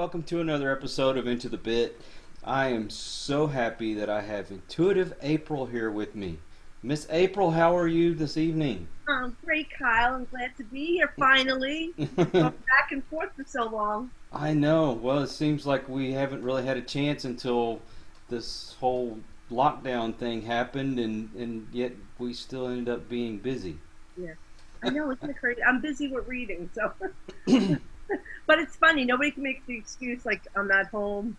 welcome to another episode of Into the Bit. I am so happy that I have Intuitive April here with me. Miss April, how are you this evening? Great, Kyle. I'm glad to be here finally. Going back and forth for so long. I know. Well, it seems like we haven't really had a chance until this whole lockdown thing happened, and yet we still ended up being busy. Yeah, I know, isn't it crazy? I'm busy with reading, so. But it's funny. Nobody can make the excuse like I'm not home.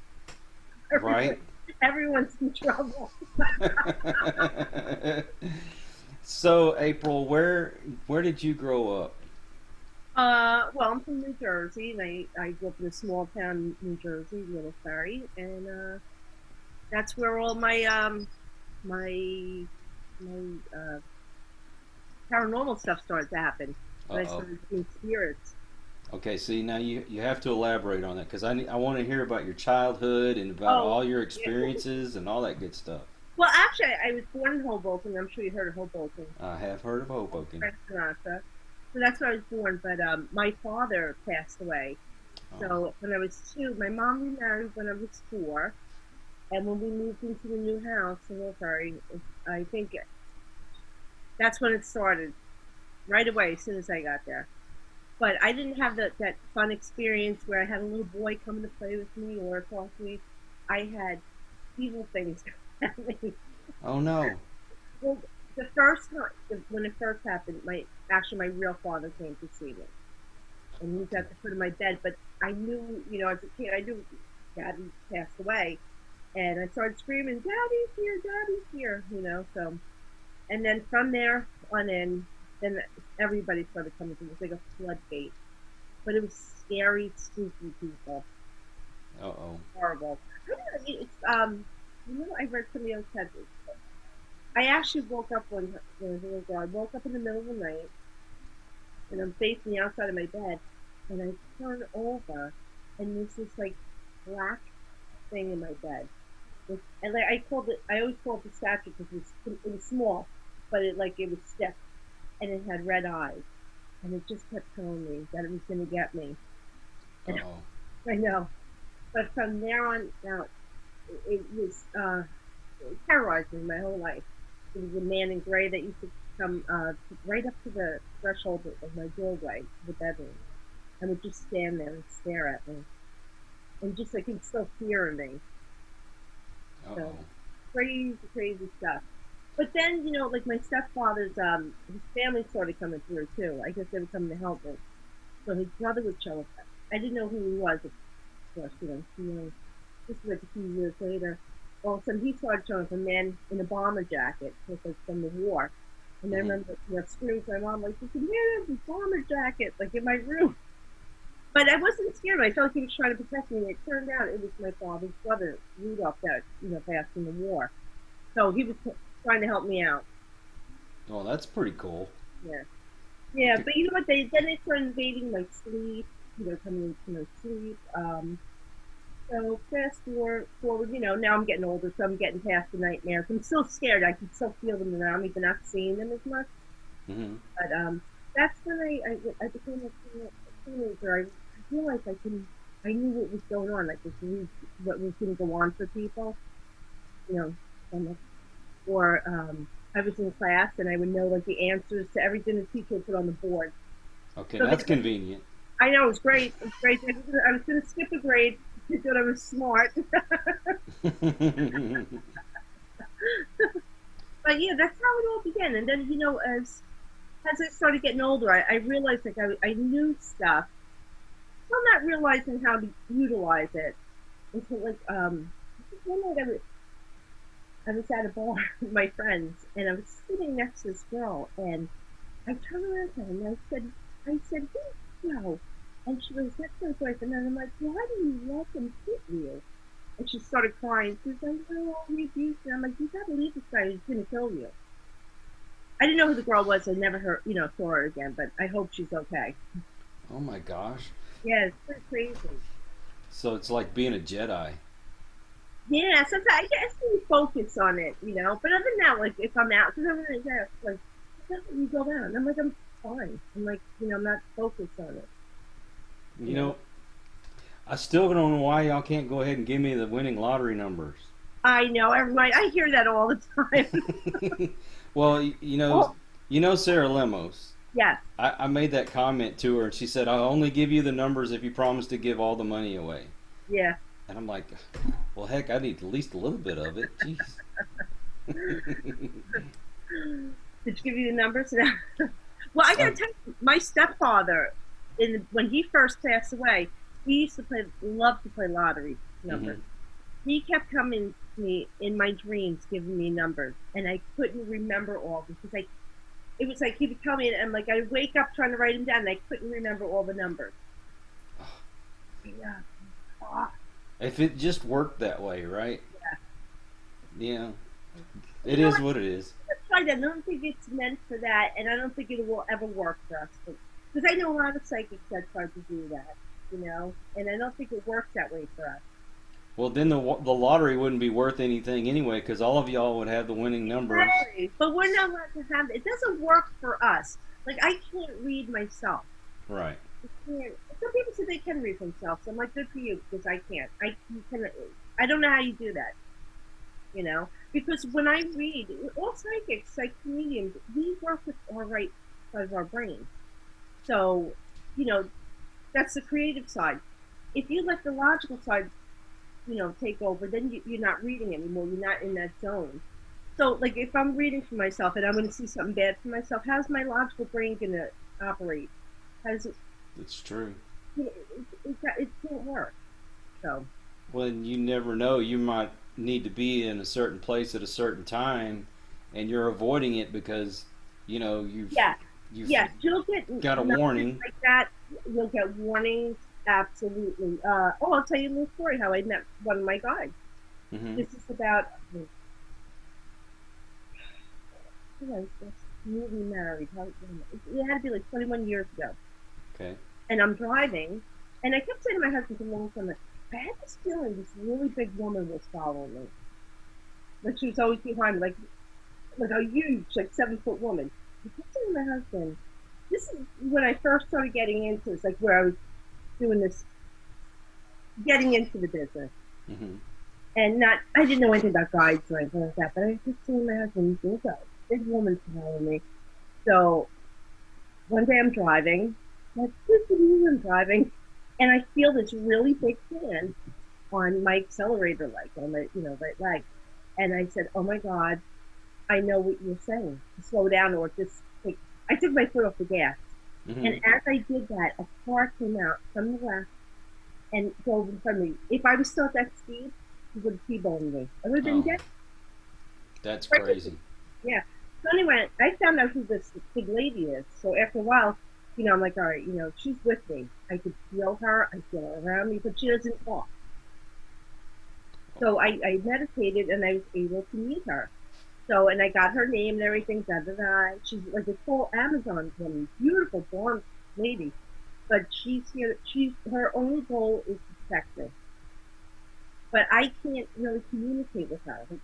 Right? Everyone's in trouble. So, April, where did you grow up? Well, I'm from New Jersey, and I grew up in a small town in New Jersey, Little Ferry, and that's where all my my paranormal stuff started to happen. Uh When I oh. started seeing spirits. Okay, see, now you have to elaborate on that because I want to hear about your childhood and about Oh, all your yeah. experiences and all that good stuff. Well, actually, I was born in Hoboken. I'm sure you heard of Hoboken, I have heard of Hoboken. Frank Sinatra. So that's where I was born. But my father passed away. Oh, So when I was two, my mom remarried when I was four. And when we moved into the new house in Wilbury, I think that's when it started right away as soon as I got there. But I didn't have that fun experience where I had a little boy coming to play with me or talk to me. I had evil things at me. oh no. Well, the first time when it first happened, my real father came to see me, and he was Okay. at the foot of my bed. But I knew, as a kid, I knew Daddy passed away, and I started screaming, "Daddy's here! Daddy's here!" So, and then from there on in, then everybody started coming to me. It was like a floodgate, but it was scary, spooky people, Uh oh. horrible. I don't know, I read somebody else said this. I actually woke up when I was a little girl. I woke up in the middle of the night, and I'm facing the outside of my bed, and I turn over, and there's this like black thing in my bed. And like I always called it the statue because it was small, but it was stiff, and it had red eyes, and it just kept telling me that it was going to get me. Uh And oh. I know, but from there on out, it was it terrorized me my whole life. There was a man in gray that used to come right up to the threshold of my doorway, the bedroom, and would just stand there and stare at me, and just like he'd still fear in me. Uh So oh. crazy, crazy stuff. But then, like my stepfather's his family started coming through too. I guess they were coming to help me. So his brother would show up. I didn't know who he was, of course, this was like a few years later. All of a sudden he started showing up a man in a bomber jacket, like from the war. And I Hmm. remember, screaming to my mom, like, "You can hear this bomber jacket, like in my room." But I wasn't scared. I felt like he was trying to protect me. And it turned out it was my father's brother, Rudolph, that, passed in the war. So he was trying to help me out. Well, that's pretty cool. Yeah. Yeah, Okay. but you know what? Then they started invading my sleep, coming into my sleep. So fast forward, now I'm getting older, so I'm getting past the nightmares. I'm still scared. I can still feel them around me, but not seeing them as much. Hmm. But that's when I became a teenager. I realized I knew what was going on, like what was going to go on for people, you know, and, or I was in class and I would know like the answers to everything the teacher would put on the board. Okay, So that's convenient. I know it was great. It was great. I was going to skip a grade because I was smart. But yeah, that's how it all began. And then, as I started getting older, I realized like I knew stuff. Still not realizing how to utilize it until like one night I was at a bar with my friends and I was sitting next to this girl and I turned around to her and I said, "Who's Joe?" And she goes, "That's my boyfriend." And I'm like, "Why do you let him hit you?" And she started crying. She's like, "Oh, he abused me." I'm like, "You gotta leave this guy. He's gonna kill you." I didn't know who the girl was. I never heard, saw her again. But I hope she's okay. Oh my gosh. Yeah, it's pretty crazy. So it's like being a Jedi. Yeah, sometimes I guess we focus on it, But other than that, like if I'm out, because I'm really there, like you go out, and I'm like I'm fine. I'm like I'm not focused on it, You you know. know, I still don't know why y'all can't go ahead and give me the winning lottery numbers. I know, everybody. I hear that all the time. Well, Oh, you know Sarah Lemos. yes. I made that comment to her, and she said, "I'll only give you the numbers if you promise to give all the money away." Yeah. And I'm like, "Well, heck, I need at least a little bit of it." Jeez. Did she give you the numbers? Well, I gotta um, tell you, my stepfather, when he first passed away, he used to love to play lottery hmm numbers. He kept coming to me in my dreams, giving me numbers, and I couldn't remember all because it was like he would tell me, and like I wake up trying to write them down, and I couldn't remember all the numbers. Yeah. Ah, If it just worked that way, right? yeah. Yeah, You it know is what? what it is. I tried that. I don't think it's meant for that, and I don't think it will ever work for us. Because I know a lot of psychics that try to do that, and I don't think it works that way for us. Well, then the lottery wouldn't be worth anything anyway, because all of y'all would have the winning numbers. Exactly. But we're not allowed to have it. It doesn't work for us. Like I can't read myself. Right. I can't. Some people say they can read themselves. I'm like, good for you, because I can't. You can. I don't know how you do that. Because when I read, all psychics, like comedians, we work with our right side of our brain. So, you know, that's the creative side. If you let the logical side, take over, then you're not reading anymore. You're not in that zone. So, like, if I'm reading for myself and I'm going to see something bad for myself, how's my logical brain going to operate? How's it? It's true. It can't work. So, Well, you never know. You might need to be in a certain place at a certain time, and you're avoiding it because yeah, you've yes, you'll get got a numbers warning. like that. You'll get warnings. Absolutely. I'll tell you a little story how I met one of my guides. hmm This is about who was this? Newly married. It had to be like 21 years ago. Okay. And I'm driving, and I kept saying to my husband for a long time, like, I had this feeling this really big woman was following me. Like she was always behind me, like a huge, like 7 foot woman. I kept saying to my husband, this is when I first started getting into this, like where I was doing this, getting into the business. hmm And not, I didn't know anything about guides or anything like that, but I kept saying to my husband, there's a big woman following me. So one day I'm driving, like, this is me, I'm driving, and I feel this really big hand on my accelerator leg, on my, right leg. And I said, oh my God, I know what you're saying. To slow down or just take, I took my foot off the gas. And hmm as I did that, a car came out from the left and drove in front of me. If I was still at that speed, he would have T-boned me. I would have been Oh, dead. that's Right. crazy. Yeah. So anyway, I found out who this big lady is. So after a while, I'm like, all right, she's with me. I could feel her. I feel her around me, but she doesn't talk. So I meditated and I was able to meet her. So, and I got her name and everything, da da da. She's like a full Amazon woman, beautiful blonde lady. But she's here. Her only goal is to protect me. But I can't really communicate with her. Like,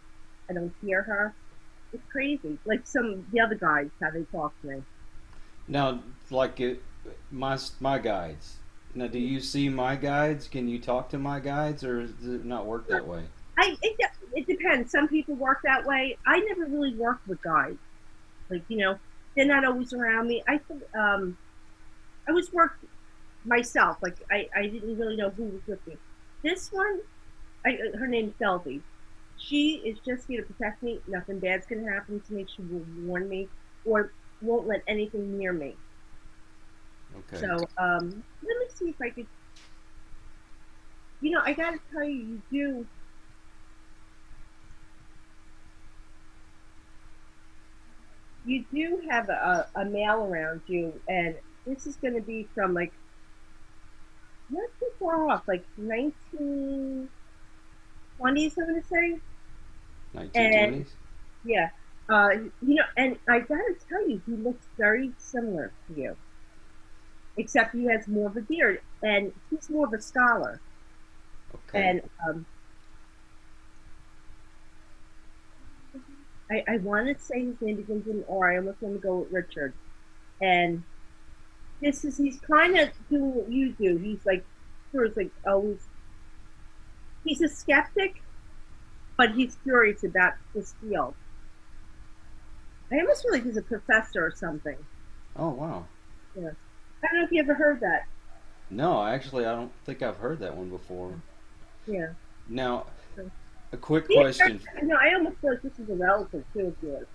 I don't hear her. It's crazy. Like the other guys, how they talk to me. Now, like my guides. Now, do you see my guides? Can you talk to my guides, or does it not work that way? It depends. Some people work that way. I never really worked with guys. Like they're not always around me. I was worked myself. Like I didn't really know who was with me. This one, her name's Delby. She is just here to protect me. Nothing bad's gonna happen to me. She will warn me or won't let anything near me. Okay. So let me see if I could. I gotta tell you, you do have a male around you, and this is going to be from like not too far off, like 1920s, I'm going to say. And 1920s. yeah, and I gotta tell you, he looks very similar to you, except he has more of a beard, and he's more of a scholar. Okay. And I want to say his name begins with an R. I almost want to go with Richard. And he's kind of doing what you do. He's like Couture is like always, he's a skeptic, but he's curious about this field. I almost feel like he's a professor or something. Oh wow. Yeah. I don't know if you ever heard that. No, actually, I don't think I've heard that one before. Yeah. Now, So, a quick yeah, question. no, I almost feel like this is a relative too of yours.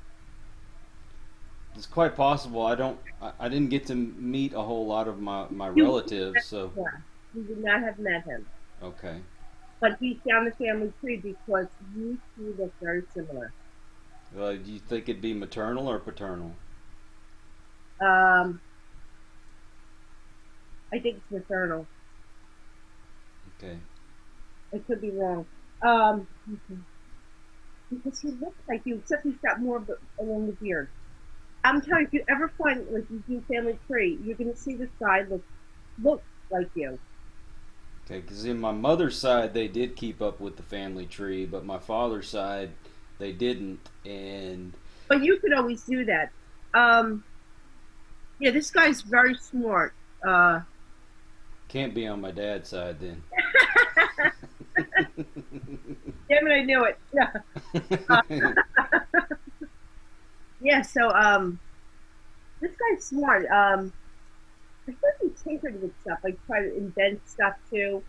It's quite possible. I didn't get to meet a whole lot of my You, relatives, so yeah, you would not have met him. okay. But he found the family tree because you two look very similar. Do you think it'd be maternal or paternal? Um, I think it's maternal. Okay. I could be wrong. Because he looks like you, except he's got more of the along the beard. I'm telling you, if you ever find like you do family tree, you're gonna see this guy look like you. Okay, because in my mother's side they did keep up with the family tree, but my father's side they didn't, and But you could always do that. Um, yeah, this guy's very smart. Uh, can't be on my dad's side then. Damn it, I knew it. Yeah, uh, yeah. So this guy's smart. I thought he tinkered with stuff, like try to invent stuff too.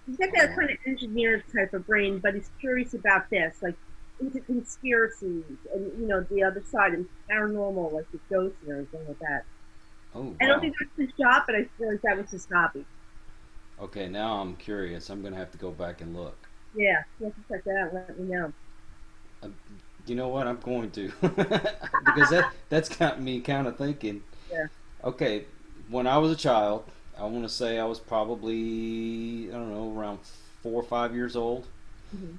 He's got that Oh, kind of engineer type of brain, but he's curious about this, like into conspiracies and the other side and paranormal, like the ghosts and everything like that. oh I don't wow. think that's his job, but I feel like that was his hobby. Okay, now I'm curious. I'm gonna have to go back and look. Yeah, you have to check that out. Let me know. Uh, you know what? I'm going to because that's got me kind of thinking. Yeah. Okay, when I was a child, I want to say I was probably I don't know around 4 or 5 years old, Hmm.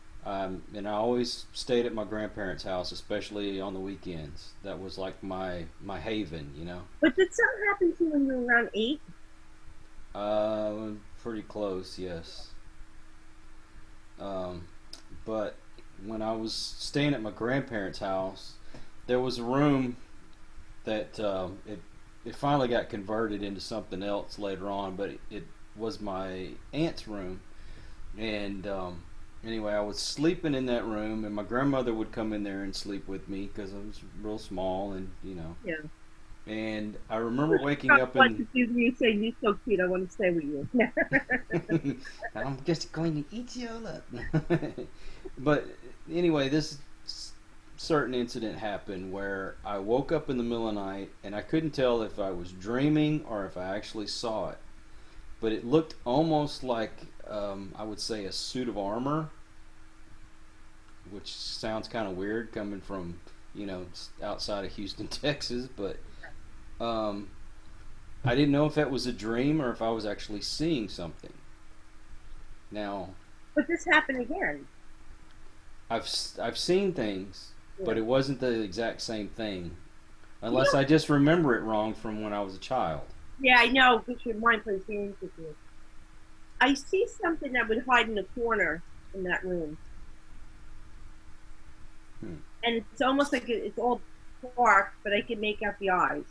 and I always stayed at my grandparents' house, especially on the weekends. That was like my haven, you know. But did something happen to you when you were around 8? Pretty close, yes. Um, but when I was staying at my grandparents' house, there was a room that it finally got converted into something else later on, but it was my aunt's room. And anyway, I was sleeping in that room, and my grandmother would come in there and sleep with me because I was real small, and you know. Yeah. And I remember waking up What in. to do you say you're so cute, I want to stay with you. I'm just going to eat you all up. But anyway, this certain incident happened where I woke up in the middle of the night and I couldn't tell if I was dreaming or if I actually saw it. But it looked almost like I would say a suit of armor, which sounds kind of weird coming from outside of Houston, Texas. But um, I didn't know if that was a dream or if I was actually seeing something. Now But this happened again. I've seen things, but Yeah. it wasn't the exact same thing, You unless know, I just remember it wrong from when I was a child. yeah, I know, because your mind plays games with you. I see something that would hide in the corner in that room. Hmm. And it's almost like it's all dark, but I can make out the eyes.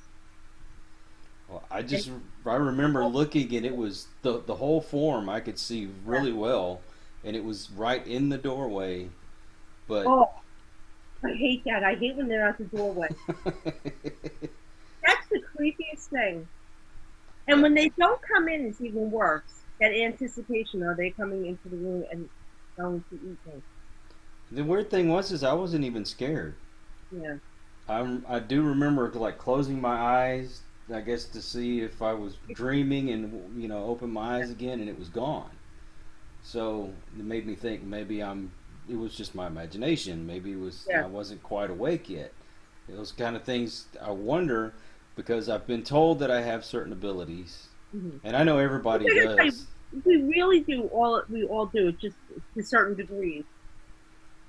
Well, And I remember oh, looking and it was the whole form I could see yeah. really well, and it was right in the doorway. But Oh, I hate that. I hate when they're at the doorway. That's the creepiest thing. And yeah, when they don't come in, it's even worse. That anticipation, are they coming into the room and going to eat me? the weird thing was is I wasn't even scared. Yeah. I do remember like closing my eyes, I guess to see if I was dreaming, and open my eyes again, and it was gone. So it made me think maybe it was just my imagination. Maybe Yeah. I wasn't quite awake yet. Those kind of things I wonder because I've been told that I have certain abilities, Hmm. and I know I everybody gotta tell does. you, we really do all we all do it just to certain degrees,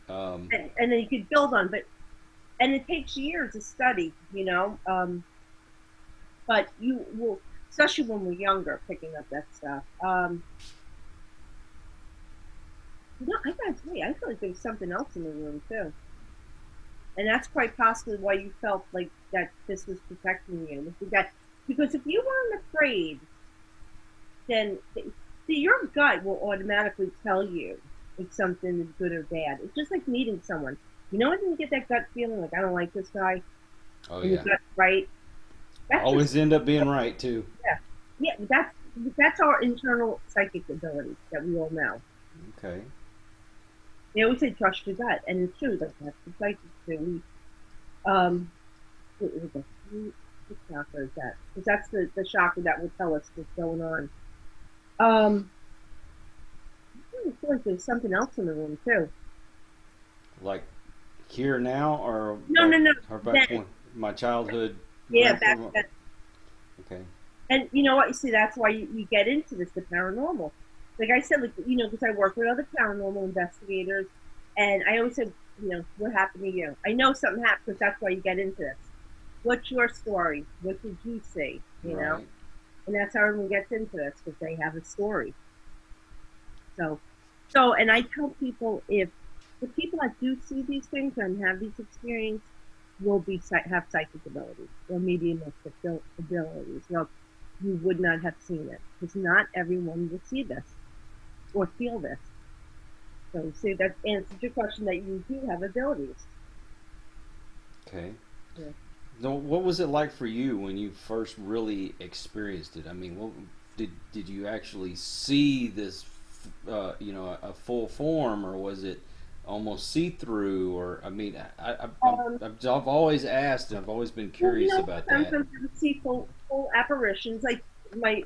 Um, and then you could build on. But and it takes years of study. But you will, especially when we're younger, picking up that stuff. I gotta tell you, I feel like there's something else in the room too, and that's quite possibly why you felt like that this was protecting you. Because if you weren't afraid, then see, your gut will automatically tell you if something is good or bad. It's just like meeting someone. You know when you get that gut feeling like I don't like this guy, Oh and your yeah. gut's right. I That's just always end up being right too. yeah, yeah. That's our internal psychic ability that we all know. Okay. They always say trust your gut, and it's true. Like that's the psychic thing. Um, what is it? What chakra is that? Because that's the chakra that will tell us what's going on. Um, I feel like there's something else in the room too. Like here now, No, no, no. or back Then, when my childhood yeah, back grandfather. then. Okay. And you know what? You see, that's why you get into this, the paranormal. Like I said, like because I work with other paranormal investigators, and I always said, what happened to you? I know something happened because that's why you get into this. What's your story? What did you see? Right. And that's how everyone gets into this because they have a story. So, and I tell people if the people that do see these things and have these experiences will have psychic abilities or mediumistic abilities. Well, you would not have seen it because not everyone will see this or feel this. So, see, that answers your question that you do have abilities. Okay. Yeah. So what was it like for you when you first really experienced it? I mean, what did you actually see this, a full form, or was it almost see through? Or I mean, Um, I've always asked, and I've always been well, curious about that. sometimes I would see full apparitions, like my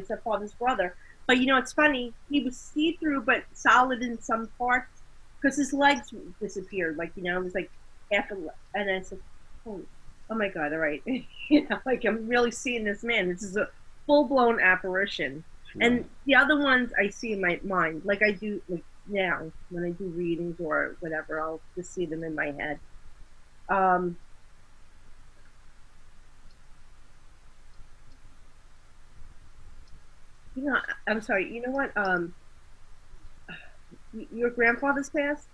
stepfather's brother. But it's funny. He was see through, but solid in some parts because his legs disappeared. Like it was like half a, and I said, oh my god, all right, like I'm really seeing this man. This is a full blown apparition. And Right. the other ones I see in my mind, like I do like now when I do readings or whatever, I'll just see them in my head. Um, I'm sorry. You know what? Your grandfather's passed.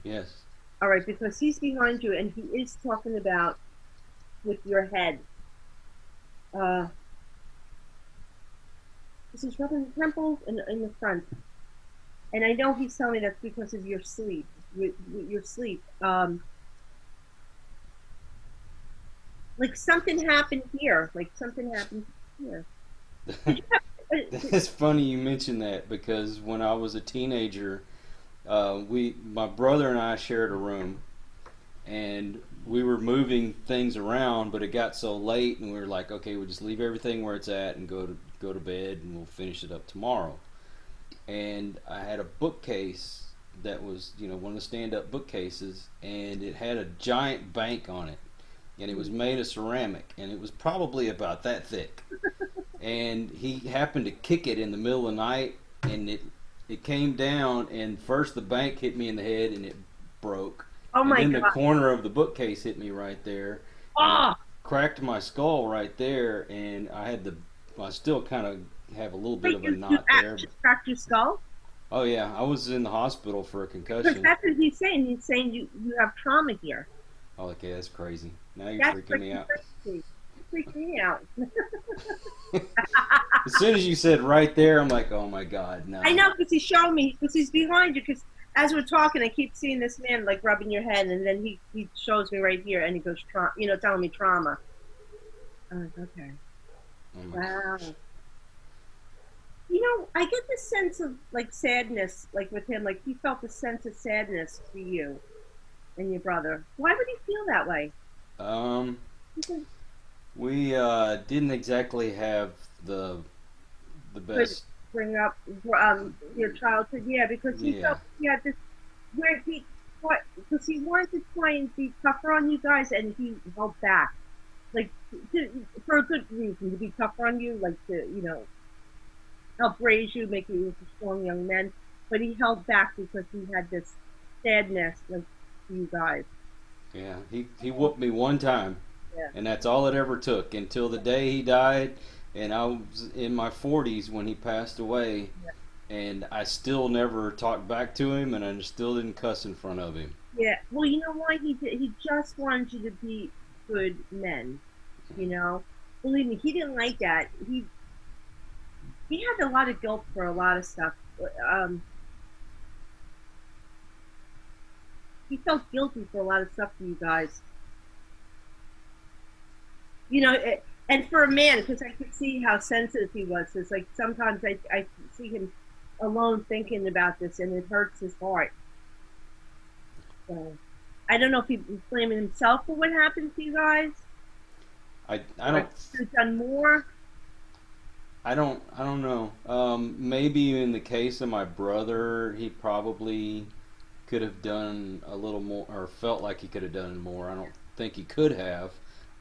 Yes. All right, because he's behind you and he is talking about with your head. Uh, this is rubbing the temples and in the front. And I know he's telling me that's because of your sleep. Your sleep. Like something happened here. Like something happened here. Did you It's funny you mention that because when I was a teenager, my brother and I shared a room, and we were moving things around, but it got so late, and we were like, okay, we'll just leave everything where it's at and go to bed, and we'll finish it up tomorrow. And I had a bookcase that was, one of the stand-up bookcases, and it had a giant bank on it, and it was made of ceramic, and it was probably about that thick. And he happened to kick it in the middle of the night, and it came down, and first the bank hit me in the head, and it broke, oh and my then the god. corner of the bookcase hit me right there, and it Oh, cracked my skull right there, and I still kind of have a little bit wait, of a you knot there. actually cracked your skull? Oh yeah, I was in the hospital for a Because concussion. that's what he's saying. He's saying you have trauma here. Oh, okay, that's crazy. Now you're That's freaking me freaking out. crazy. You freaked me out. As soon as you said right there, I'm like, oh my god, I no. know because he showed me because he's behind you. Because as we're talking, I keep seeing this man like rubbing your head, and then he shows me right here, and he goes, telling me trauma. I'm like, okay, Oh my gosh. wow. I get this sense of like sadness, like with him, like he felt a sense of sadness for you and your brother. Why would he feel that way? Um, Because we didn't exactly have the could best. bring up your childhood, yeah, because he Yeah, felt he had this where he what because he wanted to try and be tougher on you guys, and he held back, like for a good reason to be tougher on you, like to help raise you, make you into strong young men. But he held back because he had this sadness, like to you guys. yeah. He whooped me one time, Yeah, and that's all it ever took until the day he died. And I was in my 40s when he passed away, yeah, and I still never talked back to him, and I still didn't cuss in front of him. yeah. Well, you know why he did? He just wanted you to be good men. You know, believe me, he didn't like that. he had a lot of guilt for a lot of stuff. Um, he felt guilty for a lot of stuff for you guys. And for a man, because I could see how sensitive he was. It's like sometimes I see him alone thinking about this, and it hurts his heart. So I don't know if he's blaming himself for what happened to you guys, I or don't could have done more. I don't know. Maybe in the case of my brother, he probably could have done a little more, or felt like he could have done more. I don't think he could have,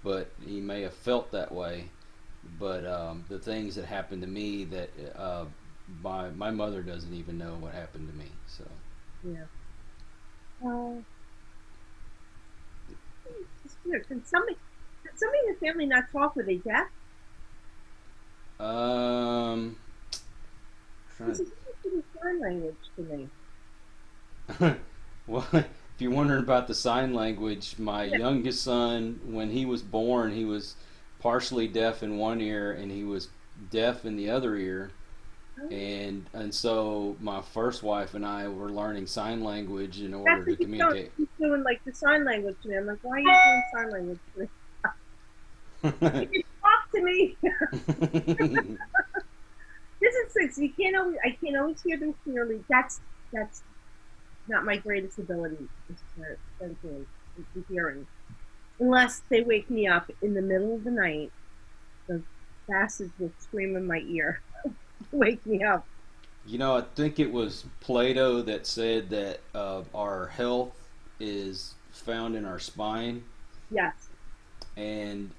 but he may have felt that way. But the things that happened to me, that my mother doesn't even know what happened to me. So Yeah. Uh, it's weird. Can somebody in the family not talk with a deaf? um, This trying. is sign language to me. Well, if you're wondering about the sign language, my Yeah. youngest son, when he was born, he was partially deaf in one ear and he was deaf in the other ear. Oh, And so my first wife and I were learning sign language in that's order to what he's doing. communicate. He's doing like the sign language to me. I'm like, why are you doing sign language to me? You can talk to me. This is six. You can't always. I can't always hear them clearly. That's not my greatest ability. Is to sensing, to hearing, unless they wake me up in the middle of the night. The bastards will scream in my ear, wake me up. I think it was Plato that said that our health is found in our spine, Yes, and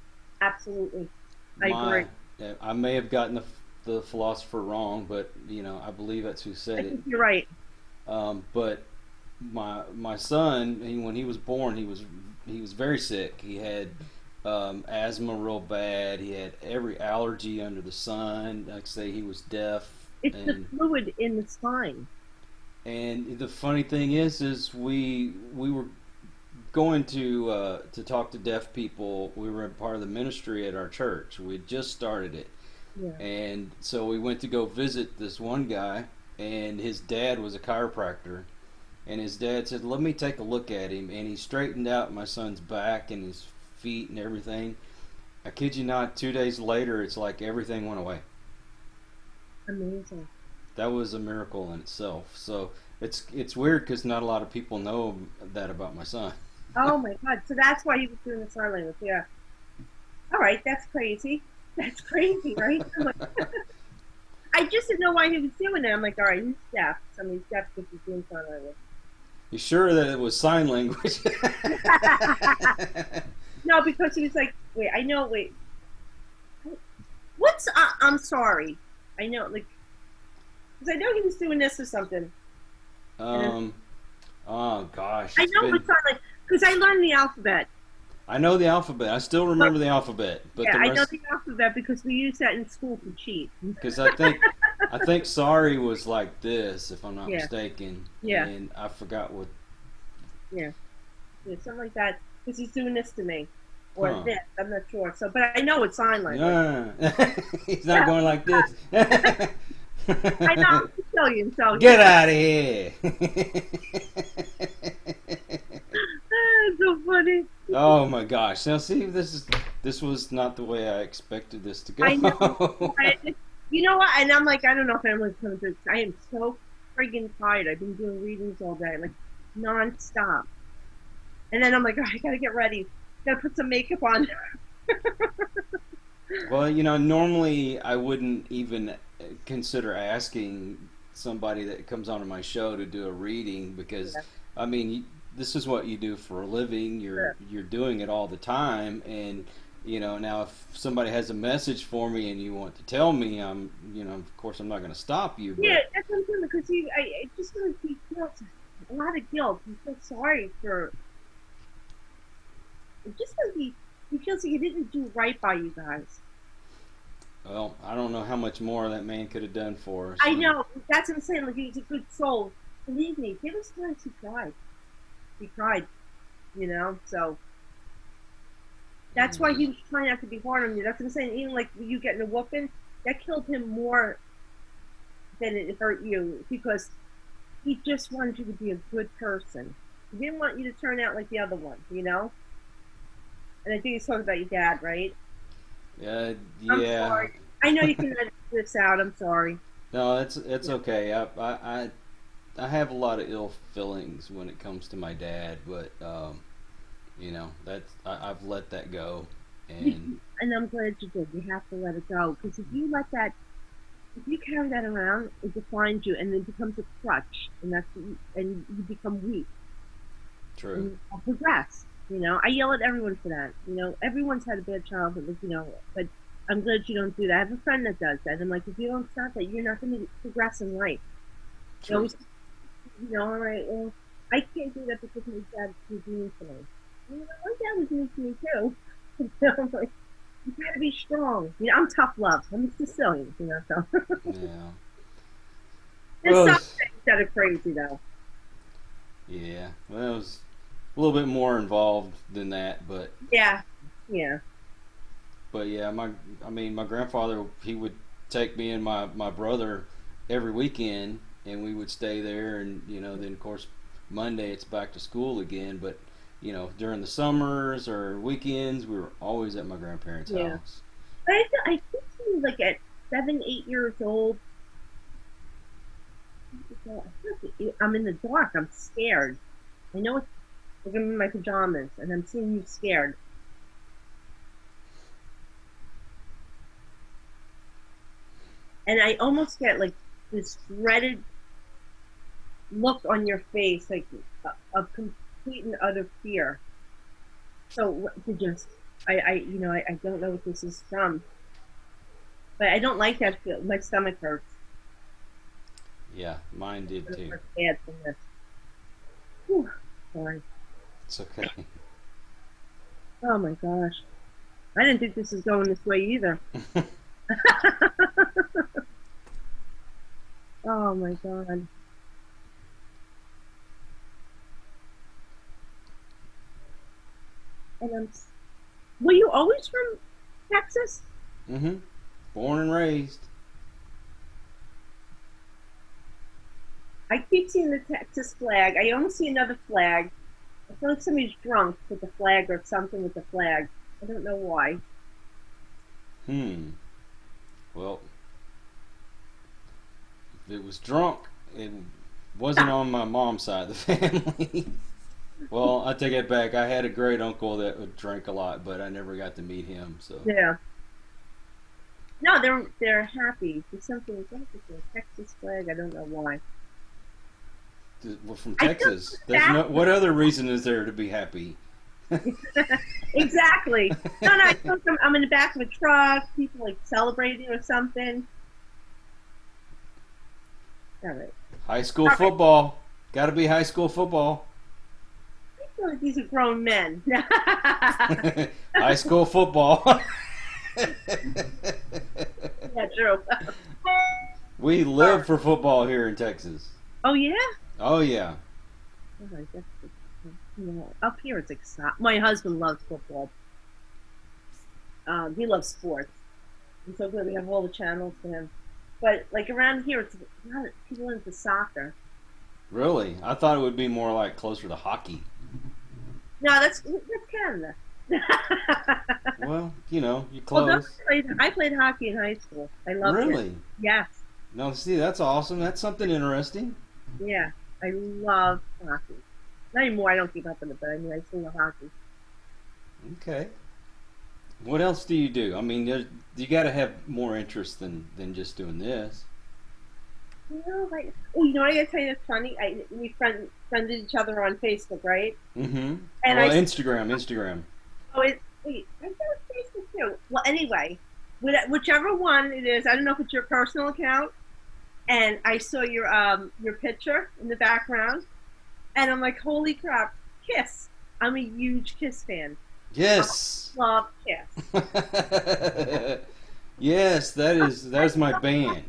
absolutely. I my agree. I may have gotten the philosopher wrong, but I believe that's who I said it. think you're right. But my son, when he was born, he was very sick. He had asthma real bad. He had every allergy under the sun. Like I say, he was deaf, It's the and fluid in the spine. the funny thing is we were going to talk to deaf people. We were a part of the ministry at our church. We had just started it, Yeah. and so we went to go visit this one guy, and his dad was a chiropractor. And his dad said, "Let me take a look at him." And he straightened out my son's back and his feet and everything. I kid you not, 2 days later, it's like everything went away. Amazing. That was a miracle in itself. So it's weird because not a lot of people know that about my son. Oh my God. So that's why he was doing the sign language. Yeah. All right. That's crazy. That's crazy, right? I'm like, I just didn't know why he was doing that. I'm like, all right, he's deaf. Somebody's deaf because he's doing sign language. You sure that it was sign language? No, because he was like, wait, I know, wait, what's, I'm sorry. I know, like, because I know he was doing this or something. And then, um. Oh gosh, I it's know been. it's not like, because I learned the alphabet. I know the alphabet. I still But remember the alphabet, but yeah, the I know rest. the alphabet because we use that in school to cheat. Because I think sorry was like this, if I'm not Yeah, mistaken, yeah, and I forgot what. yeah, yeah, something like that. Because he's doing this to me, or Huh? this. I'm not sure. So, but I know it's sign language. No, he's not Yeah, going like this. I know. I'm Sicilian, so Get out of here! it's so funny. Oh my gosh! Now see, this was not the way I expected this to I know. go. Right? You know what? And I'm like, I don't know if anyone's coming through. I am so friggin' tired. I've been doing readings all day, like nonstop. And then I'm like, oh, I gotta get ready. Gotta put some makeup on. Well, normally I wouldn't even consider asking somebody that comes onto my show to do a reading because, Yeah, I mean, this is what you do for a living. You're sure. you're doing it all the time, and now if somebody has a message for me and you want to tell me, of course I'm not going to stop you, Yeah, but that's what I'm saying because I just feel like he feels a lot of guilt. He feels sorry for. It just like he feels like he didn't do right by you guys. well, I don't know how much more that man could have done for us. I know. That's what I'm saying. Like he's a good soul. Believe me, there was times he cried. He cried. So that's why he was trying not to be hard on you. That's what I'm saying. Even like you getting a whooping, that killed him more. than it hurt you because he just wanted you to be a good person. He didn't want you to turn out like the other one, you know? And I think he's talking about your dad, right? Uh, I'm yeah. sorry. I know you can edit this out. I'm sorry. No, it's okay. I have a lot of ill feelings when it comes to my dad, but I've let that go, and And I'm glad you did. You have to let it go because if you let that, if you carry that around, it defines you, and it becomes a crutch, and and you become weak and true. you progress. You know, I yell at everyone for that. You know, everyone's had a bad childhood, but I'm glad you don't do that. I have a friend that does that. I'm like, if you don't stop that, you're not going to progress in life. You True. always, all right, well, I can't do that because my dad was mean to me. You know, my dad was mean to me too. I'm like, you gotta be strong. You know, I'm tough love. I'm Sicilian, so Yeah. there's Well, some things that are crazy though. yeah. Well, it was a little bit more involved than that, Yeah, yeah, but yeah, my grandfather, he would take me and my brother every weekend, and we would stay there, and then of course Monday it's back to school again, but during the summers or weekends we were always at my grandparents' yeah. house. But I think to me, like at 7, 8 years old, I'm in the dark. I'm scared. I know it's like I'm in my pajamas and I'm seeing you scared, and I almost get like this dreaded look on your face, like of complete and utter fear. So to just, I don't know what this is from, but I don't like that feel. My stomach hurts. Yeah, mine did It too. hurts bad from this. Whew, sorry. It's okay. Oh my gosh. I didn't think this was going this way either. Oh my god. And were you always from Texas? Mm-hmm. Born and raised. I keep seeing the Texas flag. I almost see another flag. I feel like somebody's drunk with the flag or something with the flag. I don't know why. Hmm. Well, if it was drunk, it wasn't on my mom's side of the family. Well, I take it back. I had a great uncle that would drink a lot, but I never got to meet him. So, Yeah. No, they're happy. There's something with the Texas flag. I don't know why. we're from I feel Texas. There's that no. What other reason is there to be happy? exactly. No, no. I feel like I'm in the back of a truck. People like celebrating or something. All right. High school All right. football. Got to be high school football. I feel like these are grown men. High school football. Yeah, true. We All live right. for football here in Texas. Oh yeah. Oh yeah. All right, up here it's my husband loves football. He loves sports. I'm so glad we have all the channels for him. But like around here, it's a lot of people into soccer. Really? I thought it would be more like closer to hockey. No, that's Canada. Well, you're Well, no, close. I played hockey in high school. I loved it. Really? Yes, No, see, that's awesome. That's something interesting. yeah, I love hockey. Not anymore. I don't keep up with it, but I mean, I still love hockey. Okay. What else do you do? I mean, you got to have more interest than just doing this. Like, oh, I gotta tell you, that's funny. We friended each other on Facebook, right? Mm-hmm. And Well, Instagram. oh, wait, I got a Facebook too. Well, anyway, whichever one it is, I don't know if it's your personal account. And I saw your picture in the background, and I'm like, holy crap, Kiss! I'm a huge Kiss fan. I Yes. love Kiss. Yes, that's my band.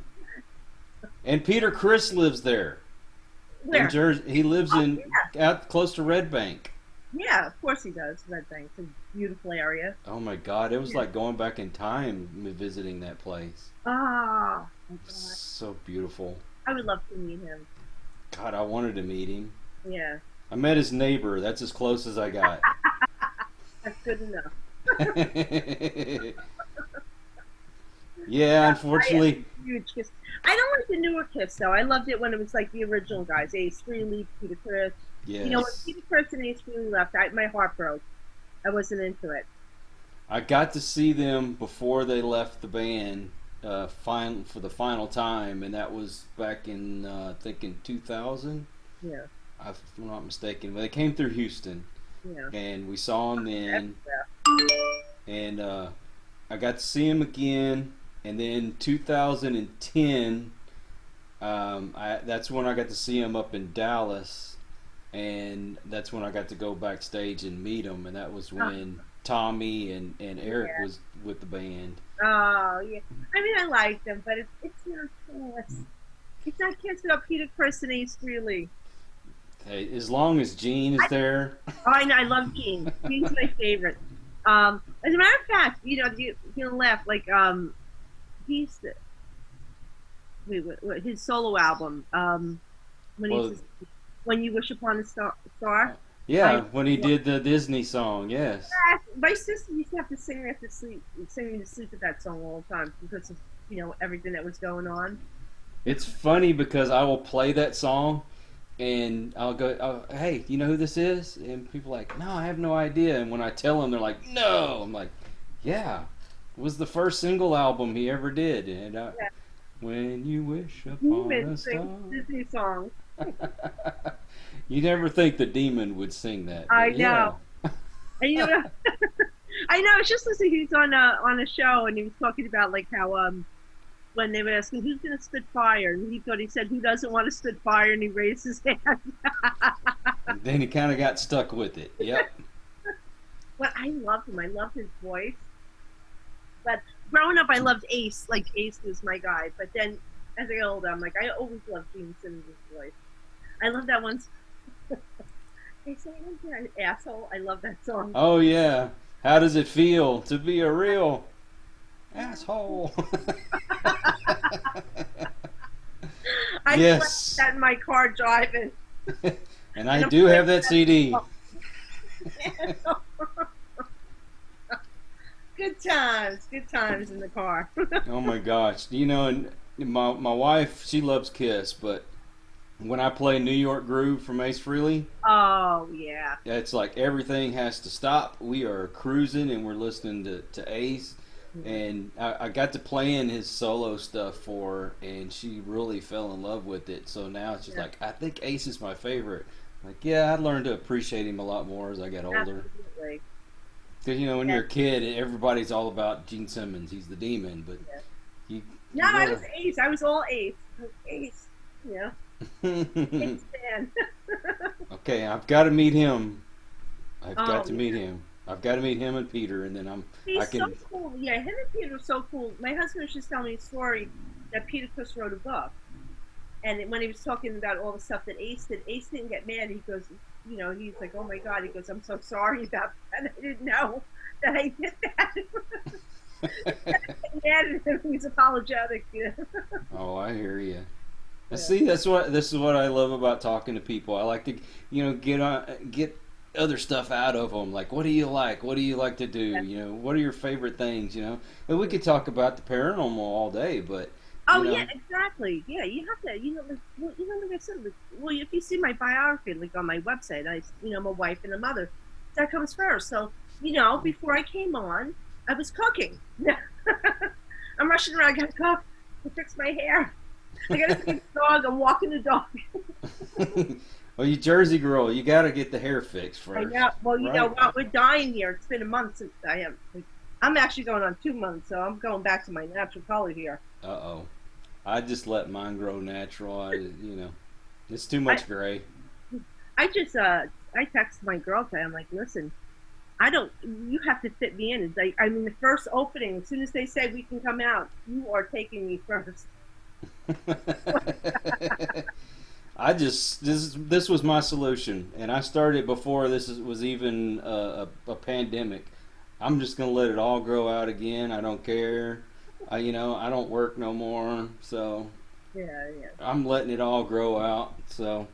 And Peter Chris lives there in Where? Jersey. He lives Oh in yeah. out close to Red Bank. Yeah, of course he does. Red Bank, it's a beautiful area. Oh my God, it was Yeah. like going back in time visiting that place. Oh my God, So beautiful. I would love to meet him. God, I wanted to meet him. Yeah, I met his neighbor. That's as close as I got. that's good enough. Yeah, I am unfortunately. a huge Kiss. I don't like the newer Kiss though. I loved it when it was like the original guys, Ace Frehley, Peter Criss. You know, when Yes. Peter Criss and Ace Frehley left, my heart broke. I wasn't into it. I got to see them before they left the band for the final time, and that was back in, I think, in 2000, Yeah, if I'm not mistaken. But they came through Houston, yeah. and we saw them That's, then. And I got to see him again, and then 2010, that's when I got to see him up in Dallas, and that's when I got to go backstage and meet him, and that was oh, when Tommy and Eric yeah. was with the band. Oh, yeah. I mean, I like them, but it's not Kiss. It's not Kiss without Peter Criss and Ace Frehley. Hey, as long as Gene is I, there, oh, I know. I love Gene. Gene's my favorite. As a matter of fact, you laugh like he's the, his solo album. When he well, says "When You Wish Upon a Star." I yeah, when he did the Disney song, yes. my sister used to have to sing me to sleep, sing me to sleep with that song all the time because of everything that was going on. It's funny because I will play that song and I'll go, oh, hey, you know who this is? And people are like, no, I have no idea. And when I tell them, they're like, no. I'm like, yeah, it was the first single album he ever did. And Yeah, when you wish upon Demon a star. sings Disney songs. You never think the demon would sing that, I but yeah. know, and I know. It's just listening. He was on a show, and he was talking about like how when they were asking who's going to spit fire, and he thought he said who doesn't want to spit fire, and he raised his hand. And then he kind of got stuck with it. Yep. But I loved him. I loved his voice. But growing up, I loved Ace. Like Ace was my guy. But then as I got older, I'm like I always loved Gene Simmons' voice. I love that one. They say you're an asshole. I love that song. Oh, yeah. How does it feel to be a real asshole? I play Yes. that in my car driving. And I And I'm do playing have that CD. that. Good times in the car. Oh my gosh. You know, and my wife, she loves Kiss, but when I play New York Groove from Ace Frehley, Oh yeah, it's like everything has to stop. We are cruising and we're listening to Ace. And I got to playing his solo stuff for her, and she really fell in love with it. So now it's just yeah, like, I think Ace is my favorite. Like, yeah, I learned to appreciate him a lot more as I got older. absolutely. Because, you know, when Yeah, you're a kid, everybody's all about Gene Simmons. He's the demon. But yeah. you, No, you I was gotta. Ace. I was all Ace. Ace. Yeah, Ace fan. Okay, I've got to meet him. I've got Oh to meet yeah, him. I've got to meet him and Peter, and then I he's so can. cool. Yeah, him and Peter are so cool. My husband was just telling me a story that Peter Chris wrote a book, and when he was talking about all the stuff that Ace did, Ace didn't get mad. He goes, he's like, "Oh my God," he goes, "I'm so sorry about that. I didn't know that I did that." Mad at him. He's apologetic. Yeah. Oh, I hear you. Yeah. See, this is what I love about talking to people. I like to, get other stuff out of them. Like, what do you like? What do you like to do? You know, what are your favorite things? You know, and we could talk about the paranormal all day, but Oh you yeah, know, exactly. Yeah, you have to. Like I said, well, if you see my biography, like on my website, I'm a wife and a mother. That comes first. So, before I came on, I was cooking. I'm rushing around. I gotta cook. I fix my hair. I gotta feed the dog. I'm walking the dog. well, you Jersey girl, you got to get the hair fixed I first, know. Well, you know right? what? We're dying here. It's been a month since I am. I'm actually going on 2 months, so I'm going back to my natural color here. Uh oh. I just let mine grow natural. It's too I much gray. I just I text my girl today. I'm like, listen, I don't. You have to fit me in. It's like, I mean, the first opening, as soon as they say we can come out, you are taking me first. I just this was my solution, and I started before was even a pandemic. I'm just gonna let it all grow out again. I don't care. I don't work no more, so Yeah, yeah. I'm letting it all grow out. So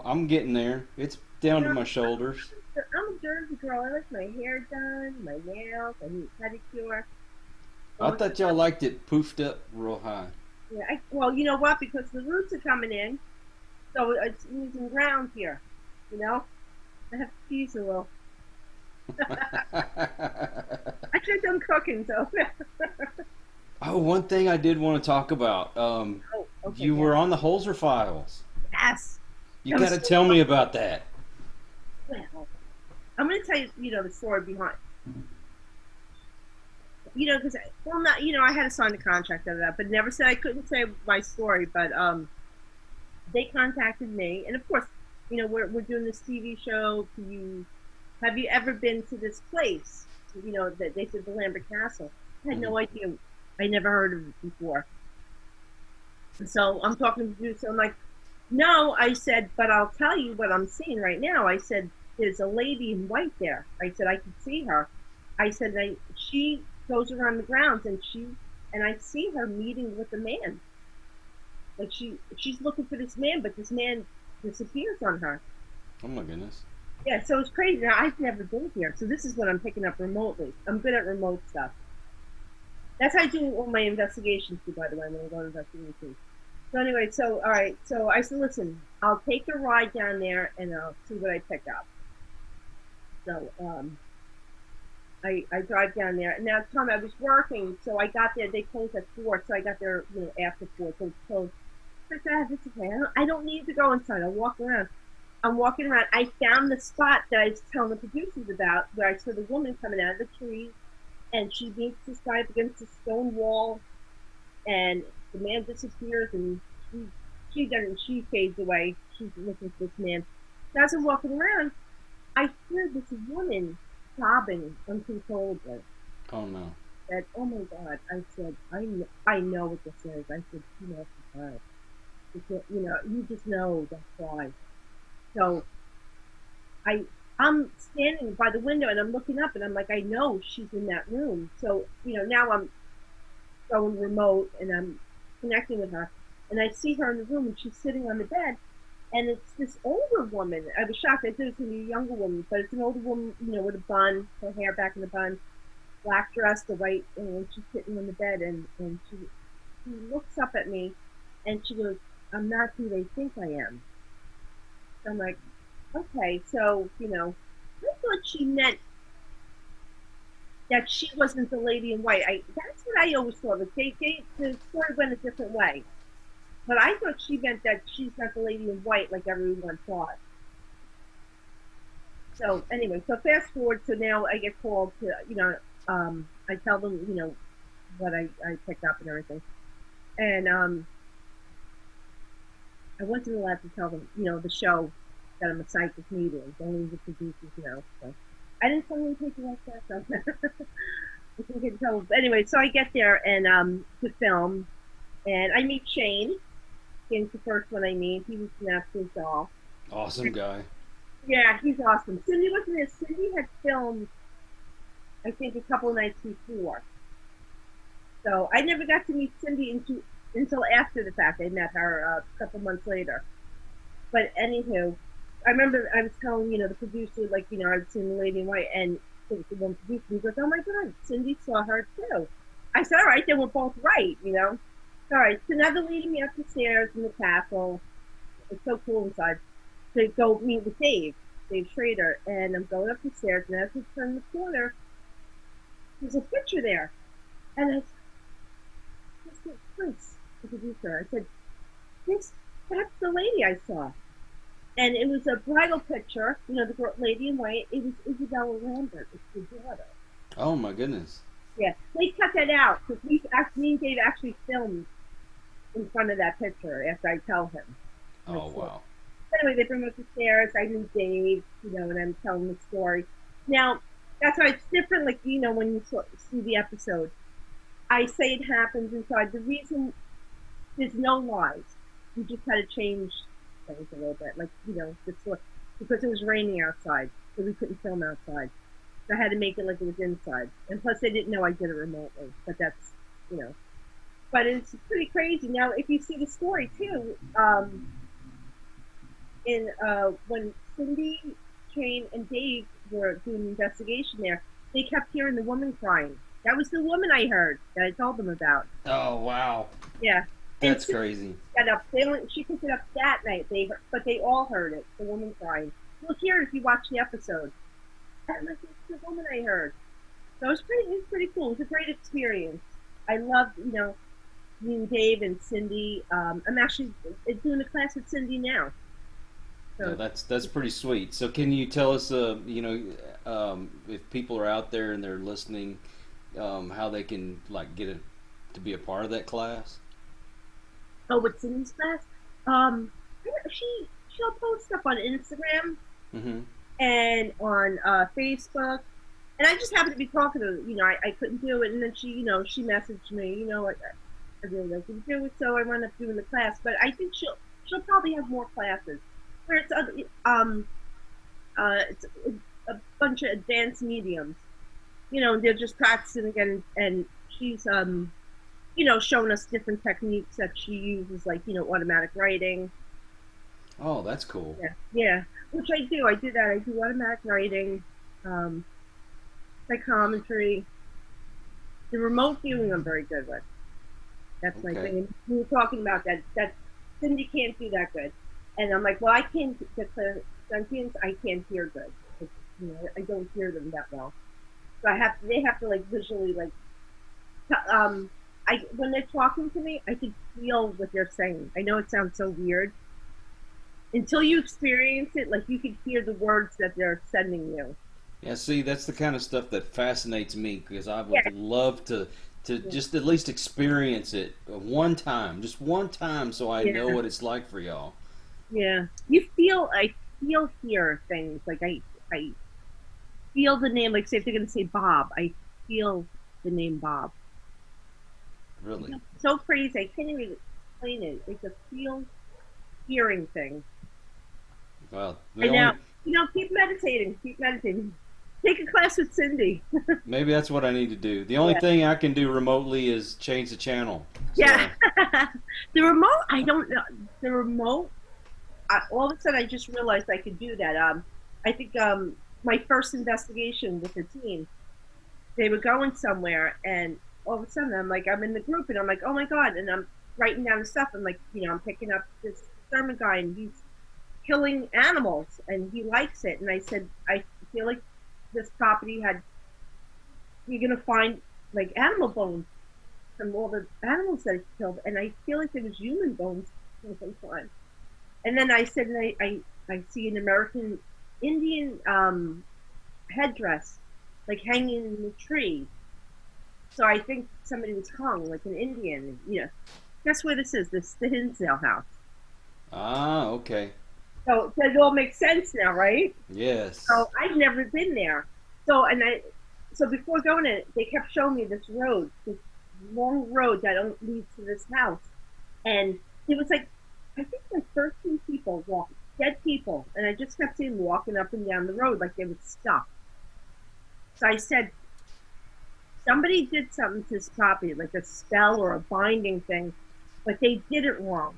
I'm getting there. It's You down to know, my shoulders. I'm a Jersey girl. I like my hair done, my nails, I need pedicure. I Well, thought y'all liked it poofed up real high. yeah, well, you know what? Because the roots are coming in, so it's losing ground here. You know, I have to tease a little. I should have done cooking, so. Oh, one thing I did want to talk about. Oh, okay, You yeah. were on the Holzer files. Yes. You That got was to so tell me about that. well. I'm going to tell you, the story behind. Because well, not I had to sign the contract of that, but never said I couldn't say my story. But they contacted me, and of course, we're doing this TV show. Have you ever been to this place? That they said the Lambert Castle. I had Hmm. no idea. I never heard of it before. So I'm talking to the producer. I'm like, no, I said, but I'll tell you what I'm seeing right now. I said, there's a lady in white there. I said, I can see her. I said, she goes around the grounds and I see her meeting with a man. Like she's looking for this man, but this man disappears on her. Oh my goodness. Yeah, so it's crazy. Now, I've never been here. So this is what I'm picking up remotely. I'm good at remote stuff. That's how I do all my investigations too, by the way, when I go to investigations. So anyway, so all right, so I said, listen, I'll take a ride down there and I'll see what I pick up. So I drive down there. And now at the time I was working, so I got there. They closed at 4, so I got there after 4. So it's closed. I said, it's okay. I don't need to go inside. I'll walk around. I'm walking around. I found the spot that I was telling the producers about, where I saw the woman coming out of the trees, and she meets this guy up against the stone wall, and the man disappears, and she fades away. She's looking for this man. So as I'm walking around, I hear this woman sobbing uncontrollably. Oh no. Said, "Oh my God!" I said, I know what this is." I said, "She must have died." She said, you just know that's why." So I I'm standing by the window and I'm looking up and I'm like, I know she's in that room. So now I'm going remote and I'm connecting with her, and I see her in the room and she's sitting on the bed, and it's this older woman. I was shocked. I thought it was gonna be a younger woman, but it's an older woman, with a bun, her hair back in the bun, black dress, the white, and she's sitting on the bed, and she looks up at me, and she goes, "I'm not who they think I am." So I'm like, okay, so I thought she meant that she wasn't the lady in white. That's what I always thought. Like the story went a different way. But I thought she meant that she's not the lady in white like everyone thought. So anyway, so fast forward, so now I get called to, I tell them, what I picked up and everything. And I wasn't allowed to tell them, the show that I'm a psychic medium. Only the producers know. So I didn't tell them people like that. So I can get in trouble. But anyway, so I get there and to film, and I meet Shane. Shane's the first one I meet. He was an absolute doll. Awesome guy. Yeah, he's awesome. Cindy wasn't there. Cindy had filmed, I think, a couple of nights before. So I never got to meet Cindy until after the fact. I met her a couple months later. But anywho, I remember I was telling, the producer, like, I'd seen the lady in white, and the one producer, he goes, "Oh my God, Cindy saw her too." I said, "All right, then we're both right, All right, so now they're leading me up the stairs in the castle. It's so cool inside. To go meet with Dave Schrader, and I'm going up the stairs, and as we turn the corner, there's a picture there. And I said, "Chris, the producer," I said, that's the lady I saw." And it was a bridal picture, the lady in white. It was Isabella Lambert, it's the daughter. Oh my goodness. Yeah, they cut that out because me and Dave actually filmed in front of that picture after I tell him. Oh wow. Anyway, they bring me up the stairs. I meet Dave, and I'm telling the story. Now, that's why it's different, like, when you see the episode. I say it happens inside. The reason, there's no lies. You just had to change things a little bit, like because it was raining outside, so we couldn't film outside. So I had to make it like it was inside, and plus they didn't know I did it remotely. But that's you know, but it's pretty crazy. Now, if you see the story too, in when Cindy, Shane, and Dave were doing an investigation there, they kept hearing the woman crying. That was the woman I heard that I told them about. Oh wow, Yeah, and that's Cindy crazy. got up. She picked it up that night. But they all heard it. The woman crying. You'll hear it if you watch the episode. I'm like, it's the woman I heard. So it was pretty cool. It was a great experience. I loved, meeting Dave and Cindy. I'm actually doing a class with Cindy now. No, So that's pretty sweet. So can you tell us, if people are out there and they're listening, how they can like to be a part of that class? oh, with Cindy's class, um, she'll post stuff on Instagram Mm-hmm. and on Facebook. And I just happened to be talking to her. I couldn't do it, and then she messaged me. I really like to do it, so I wound up doing the class. But I think she'll probably have more classes where it's a bunch of advanced mediums. They're just practicing again, and she's showing us different techniques that she uses, like automatic writing. Oh, that's cool. Yeah, yeah, which I do. I do that. I do automatic writing, um, psychometry. The remote viewing, I'm very good with. That's my Okay. thing. We were talking about that. That Cindy can't do that good, and I'm like, well, I can't. The sentience, I can't hear good. I don't hear them that well. So they have to like visually like, um, when they're talking to me, I can feel what they're saying. I know it sounds so weird until you experience it. Like you can hear the words that they're sending you. Yeah, see, that's the kind of stuff that fascinates me because I Yeah, would love to yeah, just at least experience it one time, just one time, so I know yeah. what it's like for y'all. Yeah. I feel here things like I feel the name. Like say if they're gonna say Bob, I feel the name Bob. Really. So crazy. I can't even explain it. It's a feel hearing thing. Well, I the know. only Keep meditating. Keep meditating. Take a class with Cindy. maybe that's what I need to do. The only Yeah. thing I can do remotely is change the channel. Yeah. So, The remote, I don't know. The remote, all of a sudden, I just realized I could do that. I think my first investigation with the team, they were going somewhere, and all of a sudden, I'm in the group, and I'm like, oh my god, and I'm writing down the stuff. I'm like, I'm picking up this German guy, and he's killing animals, and he likes it. And I said, I feel like this property had you're gonna find like animal bones from all the animals that he killed, and I feel like there was human bones sometimes. And then I said, and I see an American Indian headdress like hanging in the tree. So I think somebody was hung like an Indian. Guess where this is? This the Hinsdale house. okay. So it all makes sense now, right? Yes. So I've never been there. So so before going in, they kept showing me this road, this long road that leads to this house, and it was like I think like 13 people walking, dead people, and I just kept seeing them walking up and down the road like they were stuck. So I said, somebody did something to this property, like a spell or a binding thing, but they did it wrong.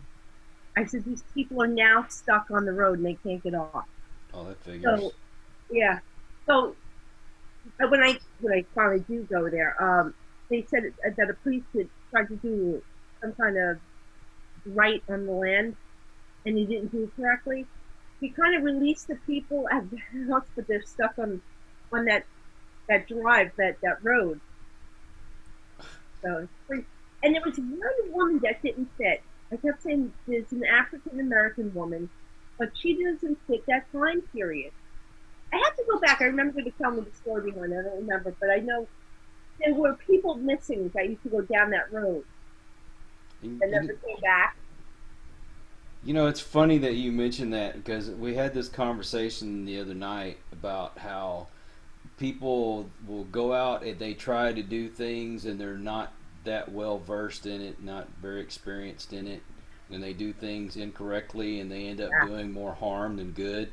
I said these people are now stuck on the road and they can't get off. Oh, that figures. So yeah. So when I finally do go there, they said that a priest had tried to do some kind of right on the land, and he didn't do it correctly. He kind of released the people at the house, but they're stuck on that drive, that road. So it's pretty. And there was one woman that didn't fit. I kept saying there's an African American woman, but she doesn't fit that time period. I have to go back. I remember they tell me the story behind it. I don't remember, but I know there were people missing that used to go down that road You, that you, never came back. it's funny that you mentioned that because we had this conversation the other night about how people will go out and they try to do things and they're not that well versed in it, not very experienced in it, and they do things incorrectly, and they end up Yeah, doing more harm than good.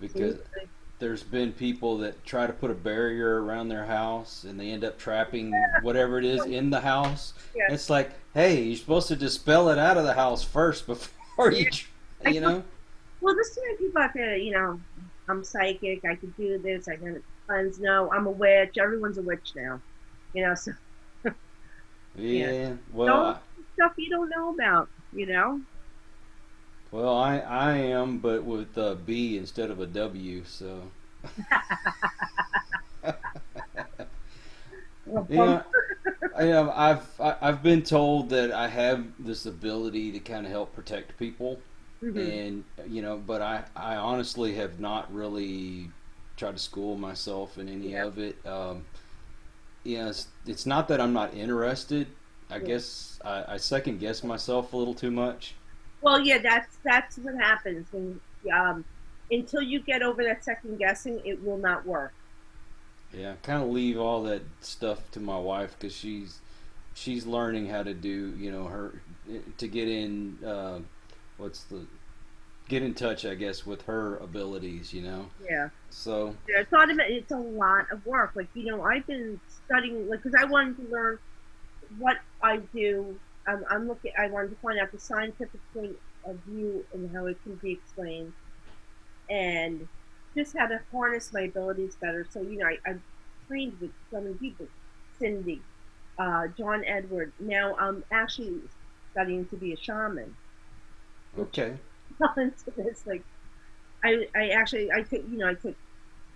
Because absolutely. there's been people that try to put a barrier around their house, and they end up trapping whatever it is in the house. Yeah, It's like, hey, you're supposed to dispel it out of the house first before yeah. I you told, know. well, there's so many people out there that, I'm psychic. I could do this. I can cleanse. No, I'm a witch. Everyone's a witch now. So yeah, Yeah, well, don't stuff you don't know about. I am, but with a B instead of a W. So Well, yeah, I've been told that I have this ability to kind of help protect people, hmm and but I honestly have not really tried to school myself in any Yeah, of it. It's not that I'm not interested. I yeah. guess I second guess myself a little too much. Well, yeah, that's what happens when until you get over that second guessing, it will not work. Yeah, kind of leave all that stuff to my wife because she's learning how to do her to get in what's the get in touch, I guess, with her abilities. Yeah. So Yeah, it's a lot of work. Like, I've been studying, like, because I wanted to learn what I do. I wanted to find out the scientific point of view and how it can be explained, and just how to harness my abilities better. So, I've trained with so many people, Cindy, John Edward. Now I'm actually studying to be a shaman, which okay, into this, like, I took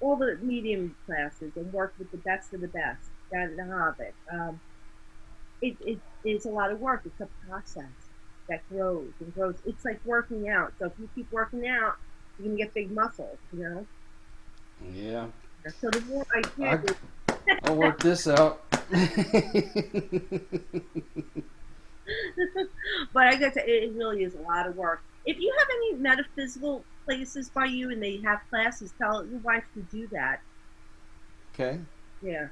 all the medium classes and worked with the best of the best down in the Hobbit. It is a lot of work. It's a process that grows and grows. It's like working out. So if you keep working out, you can get big muscles. yeah, So the more I I do, I'll work this out. but I guess it really is a lot of work. If you have any metaphysical places by you and they have classes, tell your wife to do that. Okay. Yeah,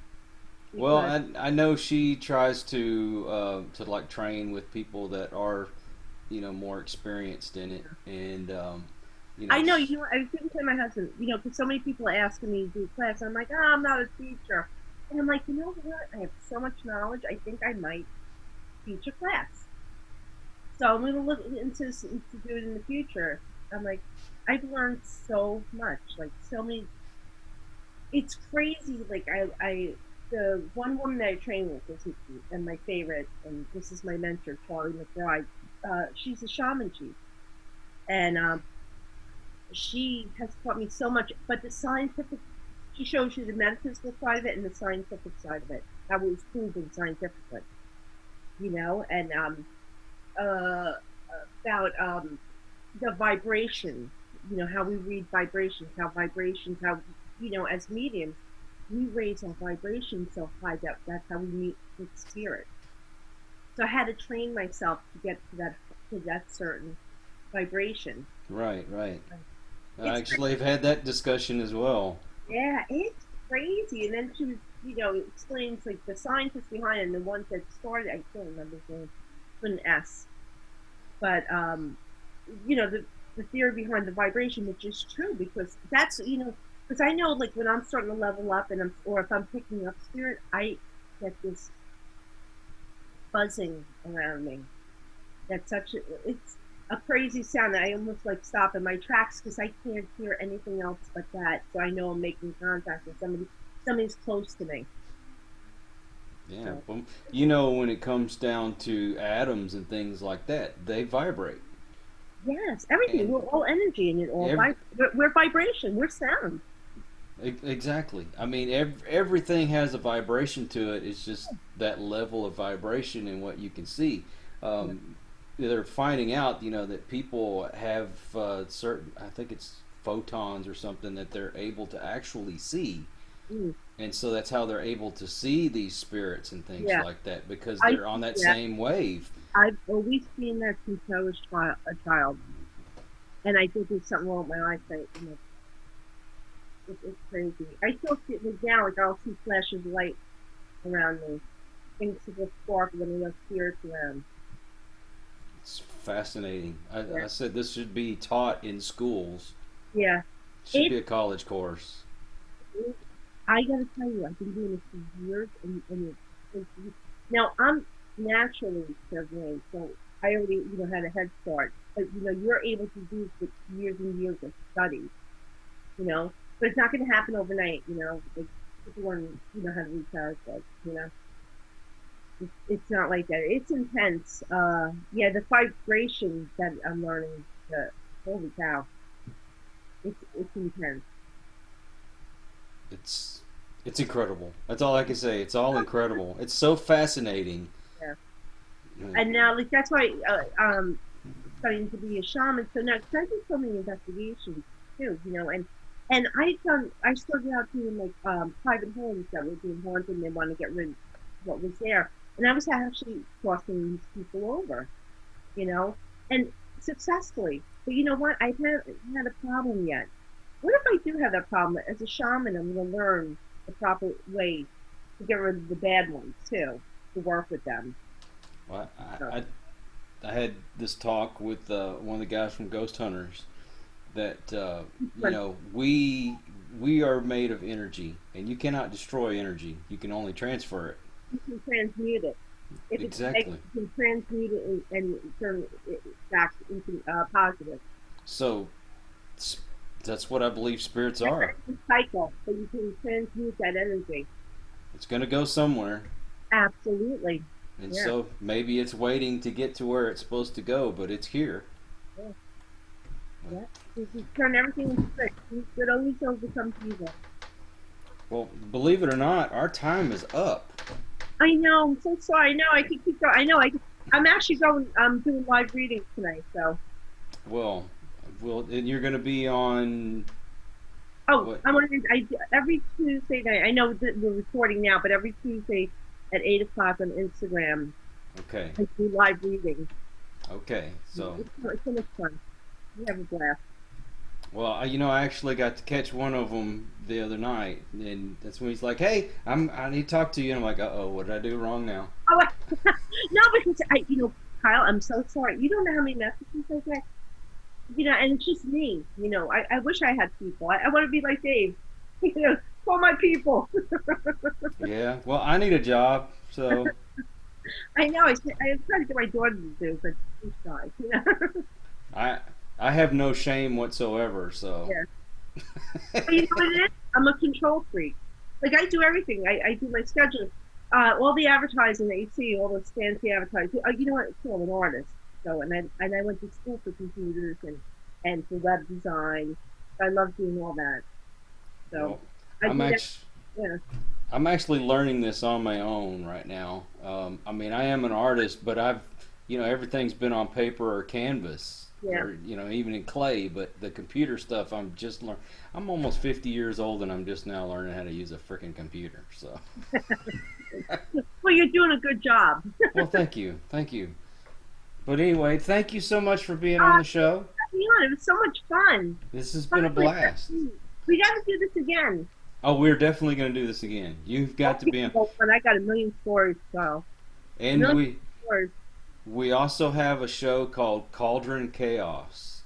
Well, because I know she tries to like train with people that are more experienced in it, and I know, sh I was thinking to my husband, because so many people are asking me to do class. I'm like, I'm not a teacher. And I'm like, you know what? I have so much knowledge. I think I might teach a class. So I'm going to look to do it in the future. I'm like, I've learned so much, like so many. It's crazy. Like the one woman that I train with is and my favorite, and this is my mentor, Charlie McBride. She's a shaman chief, and she has taught me so much. But she shows you the metaphysical side of it and the scientific side of it, how it was proven scientifically, and uh, about the vibration, how we read vibrations, how, as mediums, we raise our vibration so high that that's how we meet with spirit. So I had to train myself to get to that certain vibration. right, right. I It's actually have had that discussion as well. Yeah, it's crazy. And then she was, explains like the scientists behind it and the ones that started. I can't remember his name, with an S. But the theory behind the vibration, which is true because because I know, like, when I'm starting to level up or if I'm picking up spirit, I get this buzzing around me. It's a crazy sound. I almost like stop in my tracks because I can't hear anything else but that. So I know I'm making contact with somebody. Somebody's close to me. Yeah, So well, when it comes down to atoms and things like that, they vibrate, yes, everything. and We're all energy, and it all ev- we're vibration. We're sound. exactly. I mean, everything has a vibration to it. It's just that level of vibration and what you can see. Yeah. Um, they're finding out, that people have certain, I think it's photons or something that they're able to actually see, Mm, and so that's how they're able to see these spirits and things yeah. like that because I they're on that yeah. same wave. I've always seen that since I was a child, and I think there's something wrong with my eyesight. It's crazy. I still see it like now. Like, I'll see flashes of light around me. Things will sparkle when we have spirits around. It's fascinating. Yeah. I said this should be taught in schools. Yeah. Should It, be a college course. I gotta tell you, I've been doing this for years, now I'm naturally clairvoyant, so I already, had a head start. But you're able to do this with years and years of study, you know. But it's not going to happen overnight, Like people learn, how to read characters, It's not like that. It's intense. Yeah, the vibration that I'm learning. Holy cow, it's intense. It's it's incredidible. That's all I can say. It's all incredible. It's so fascinating. Yeah. Mm. And now, like that's why studying to be a shaman. So now, 'cause I do so many investigations too, and I started out doing like private homes that were being haunted, and they want to get rid of what was there, and I was actually crossing these people over, you know, and successfully. But you know what? I haven't had a problem yet. What if I do have that problem? As a shaman, I'm going to learn the proper way to get rid of the bad ones too, to work with them. Well, So, I had this talk with one of the guys from Ghost Hunters that but we are made of energy, and you cannot destroy energy. You can only transfer it. you can transmute it. If it's negative, Exactly. you can transmute it and turn it back into positive. So that's what I believe spirits It's are. a cycle, but you can transmute that energy. It's going to go somewhere, Absolutely. and Yeah. so maybe it's waiting to get to where it's supposed to go, but it's here. Yeah. Yeah. You can turn everything into good. Good always overcomes evil. Well, believe it or not, our time is up. I know. I'm so sorry. I know. I can keep going. I know. I'm actually going. I'm doing live readings tonight. So. Well, and you're going to be on Oh, what? every Tuesday night. I know that we're recording now, but every Tuesday at 8 o'clock on Instagram, Okay, I do live readings. okay. So, It's so much fun. We have a blast. well, I actually got to catch one of them the other night, and that's when he's like, "Hey, I need to talk to you." And I'm like, "Uh oh, what did I do wrong now?" Oh, no, because Kyle, I'm so sorry. You don't know how many messages I get. And it's just me. I wish I had people. I want to be like Dave. Call my people. Yeah. Well, I need a job, so I know. I tried to get my daughter to do, but she's shy. I I have no shame whatsoever. So, Yeah. But you know what it is? I'm a control freak. Like I do everything. I do my schedule, all the advertising that you see, all those fancy advertising. You know what? I'm an artist. So and I went to school for computers and for web design. I love doing all that. So well, I I'm do that. actually Yeah. I'm actually learning this on my own right now. I mean, I am an artist, but everything's been on paper or canvas, Yeah. or even in clay. But the computer stuff, I'm just learn. I'm almost 50 years old, and I'm just now learning how to use a freaking computer. So, Well, you're doing a good job. well, thank you, thank you. But anyway, thank you so much for being on Uh, the show. it was so much fun. This has been a Honestly, blast. we got to do this again. Oh, we're definitely going to do this again. You've got to be on, And I got a million stories to tell. A and million we stories. We also have a show called Cauldron Chaos,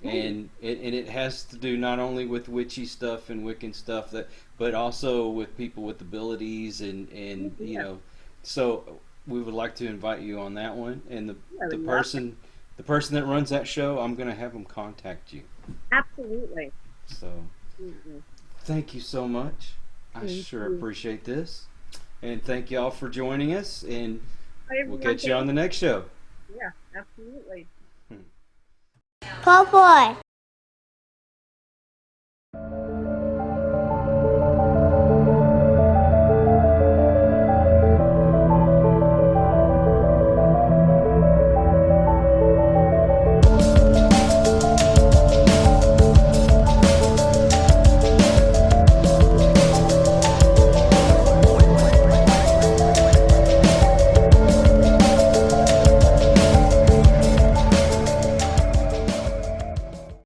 Ooh, and it has to do not only with witchy stuff and Wiccan stuff but also with people with abilities and yeah. so we would like to invite you on that one. And I the would love it. person that runs that show, I'm gonna have them contact you. Absolutely. So Absolutely. thank you so much. I Thank sure you. appreciate this, and thank y'all for joining us. And Bye, we'll everyone. catch you on the next show. Yeah, absolutely. Hmm. Po boy.